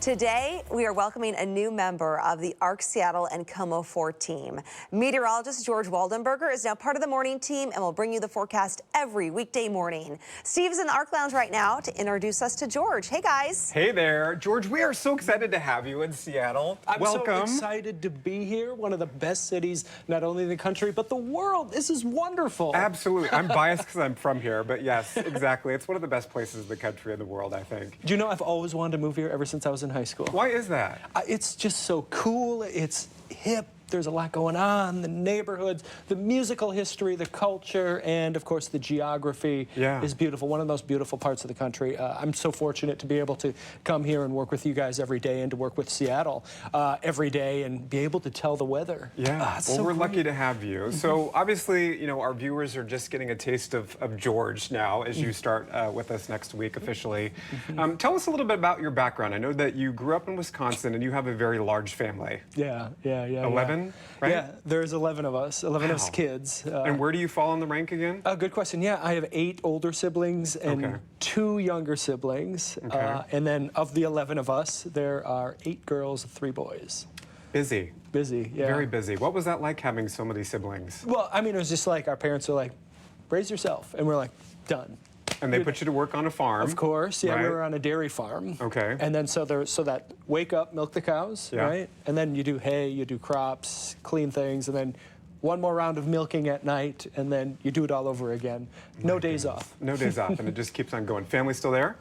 Today, we are welcoming a new member of the ARC Seattle and KOMO 4 team. Meteorologist George Waldenberger is now part of the morning team and will bring you the forecast every weekday morning. Steve's in the ARC Lounge right now to introduce us to George. Hey, guys. Hey there. George, we are so excited to have you in Seattle. Welcome. I'm so excited to be here. One of the best cities, not only in the country, but the world. This is wonderful. Absolutely. I'm biased because I'm from here, but yes, exactly. It's one of the best places in the country and the world, I think. Do you know, I've always wanted to move here ever since I was in high school. Why is that? It's just so cool. It's hip. There's a lot going on, the neighborhoods, the musical history, the culture, and of course the geography is beautiful. One of the most beautiful parts of the country. I'm so fortunate to be able to come here and work with you guys every day and to work with Seattle every day and be able to tell the weather. Yeah, well, so we're lucky to have you. So obviously, you know, our viewers are just getting a taste of George now as you start with us next week officially. Tell us a little bit about your background. I know that you grew up in Wisconsin and you have a very large family. Yeah. 11? Right? Yeah, there's 11 of us, 11 of us kids. And where do you fall in the rank again? Good question. Yeah, I have 8 older siblings and 2 younger siblings. And then of the 11 of us, there are 8 girls, 3 boys. Busy. Busy, yeah. Very busy. What was that like having so many siblings? Well, I mean, it was just like our parents were like, raise yourself. And we're like, done. And they put you to work on a farm. Of course, yeah, we were on a dairy farm. Okay. And then so that wake up, milk the cows, right? And then you do hay, you do crops, clean things, and then one more round of milking at night, and then you do it all over again. No days off. No days off, and it just keeps on going. Family still there?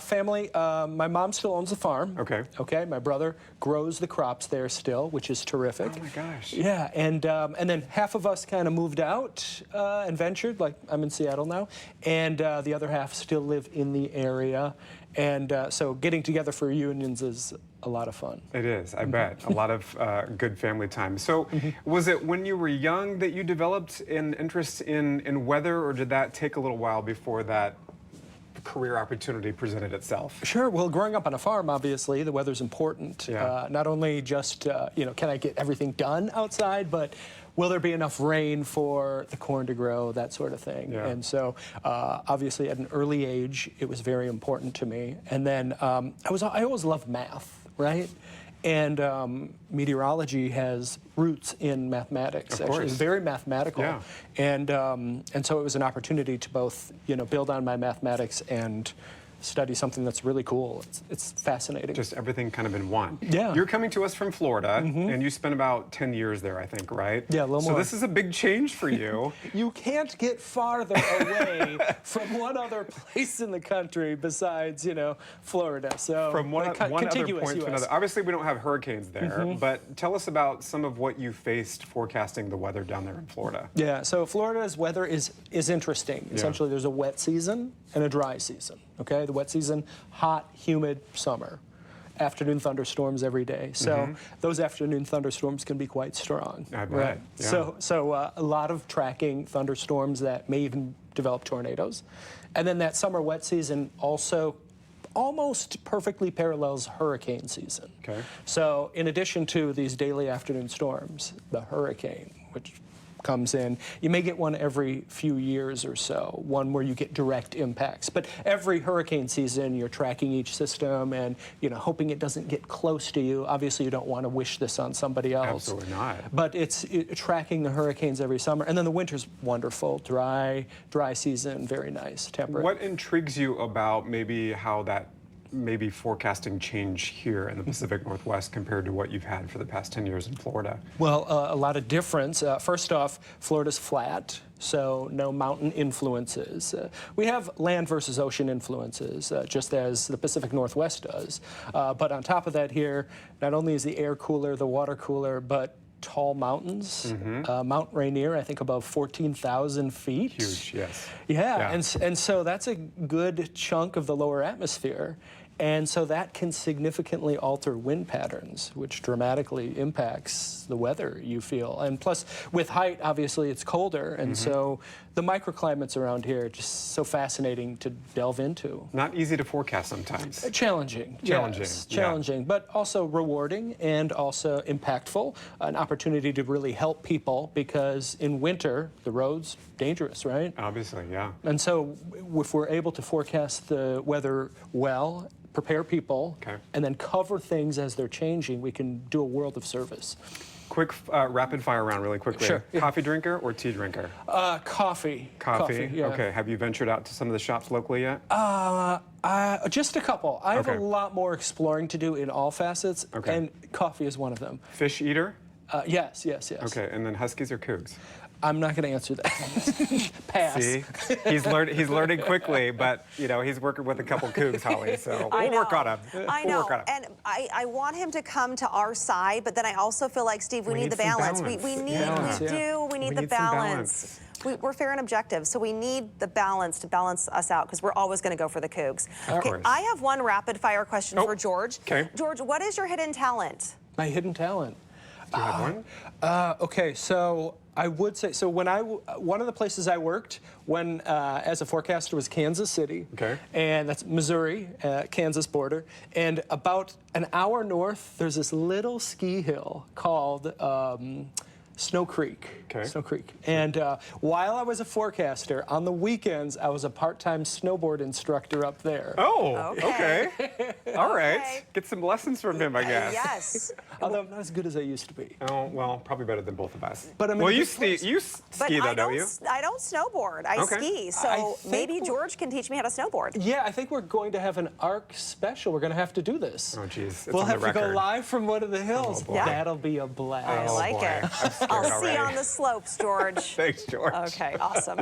Family, my mom still owns the farm. Okay. My brother grows the crops there still, which is terrific. Oh my gosh. Yeah, and then half of us kind of moved out and ventured, like I'm in Seattle now, and the other half still live in the area. And so getting together for reunions is a lot of fun. It is, I bet. A lot of good family time. So was it when you were young that you developed an interest in weather, or did that take a little while before that career opportunity presented itself? Sure. Well, growing up on a farm, obviously, the weather's important. Yeah. Not only just, you know, can I get everything done outside, but will there be enough rain for the corn to grow, that sort of thing. Yeah. And so, obviously, at an early age, it was very important to me. And then I always loved math, right? And meteorology has roots in mathematics. Actually, it's very mathematical. Yeah. And so it was an opportunity to both, you know, build on my mathematics and study something that's really cool. It's fascinating. Just everything kind of in one. Yeah. You're coming to us from Florida, and you spent about 10 years there, I think, right? Yeah, a little more. So this is a big change for you. You can't get farther away from one other place in the country besides, you know, Florida. So from one other point to another. Obviously, we don't have hurricanes there, but tell us about some of what you faced forecasting the weather down there in Florida. Yeah, so Florida's weather is interesting. Essentially, there's a wet season and a dry season, okay? The wet season, hot, humid summer. Afternoon thunderstorms every day. So those afternoon thunderstorms can be quite strong. I bet. Right? Yeah. So a lot of tracking thunderstorms that may even develop tornadoes. And then that summer wet season also almost perfectly parallels hurricane season. Okay. So in addition to these daily afternoon storms, the hurricane, which comes in. You may get one every few years or so, one where you get direct impacts. But every hurricane season, you're tracking each system and, you know, hoping it doesn't get close to you. Obviously, you don't want to wish this on somebody else. Absolutely not. But it's tracking the hurricanes every summer. And then the winter's wonderful, dry season, very nice, temperate. What intrigues you about maybe how that maybe forecasting change here in the Pacific Northwest compared to what you've had for the past 10 years in Florida? Well, a lot of difference. First off, Florida's flat, so no mountain influences. We have land versus ocean influences, just as the Pacific Northwest does. But on top of that here, not only is the air cooler, the water cooler, but tall mountains. Mount Rainier, I think above 14,000 feet. Huge, yes. Yeah. And so that's a good chunk of the lower atmosphere. And so that can significantly alter wind patterns, which dramatically impacts the weather you feel. And plus, with height, obviously, it's colder. And so the microclimates around here are just so fascinating to delve into. Not easy to forecast sometimes. Challenging. Yes, challenging, but also rewarding and also impactful. An opportunity to really help people because in winter, the road's dangerous, right? Obviously, yeah. And so if we're able to forecast the weather well, prepare people, Okay. and then cover things as they're changing, we can do a world of service. Quick, rapid fire round really quickly. Sure, yeah. Coffee drinker or tea drinker? Coffee. Coffee? Yeah. Okay. Have you ventured out to some of the shops locally yet? Just a couple. I have Okay. a lot more exploring to do in all facets, Okay. and coffee is one of them. Fish eater? Yes. Okay. And then Huskies or Cougs? I'm not going to answer that. Pass. See, he's learning quickly, but you know he's working with a couple Cougs, Holly. So we'll work on him. I know, and I want him to come to our side, but then I also feel like, Steve, we need the some balance. balance. We need We the need some balance. We're fair and objective, so we need the balance to balance us out because we're always going to go for the Cougs. Okay, course. I have one rapid fire question for George. Okay. George, what is your hidden talent? My hidden talent. Do you have one? Okay, so I would say, so when one of the places I worked when as a forecaster was Kansas City. Okay. And that's Missouri, Kansas border. And about an hour north, there's this little ski hill called Snow Creek. Okay. Snow Creek. And while I was a forecaster, on the weekends, I was a part-time snowboard instructor up there. Oh, okay. All right. Okay. Get some lessons from him, I guess. Yes. Although I'm not as good as I used to be. Oh, well, probably better than both of us. But I'm in well, a you good ski, place. you But ski though, I don't you? I don't snowboard. I Okay. ski. I So think maybe we're- George can teach me how to snowboard. Yeah, I think we're going to have an ARC special. We're going to have to do this. Oh, geez. It's We'll on the have to go record. live from one of the hills. boy. Yeah. That'll be a blast. I Oh, like boy. it. I'm scared I'll see already. you on the slopes, George. Thanks, George. Okay, awesome.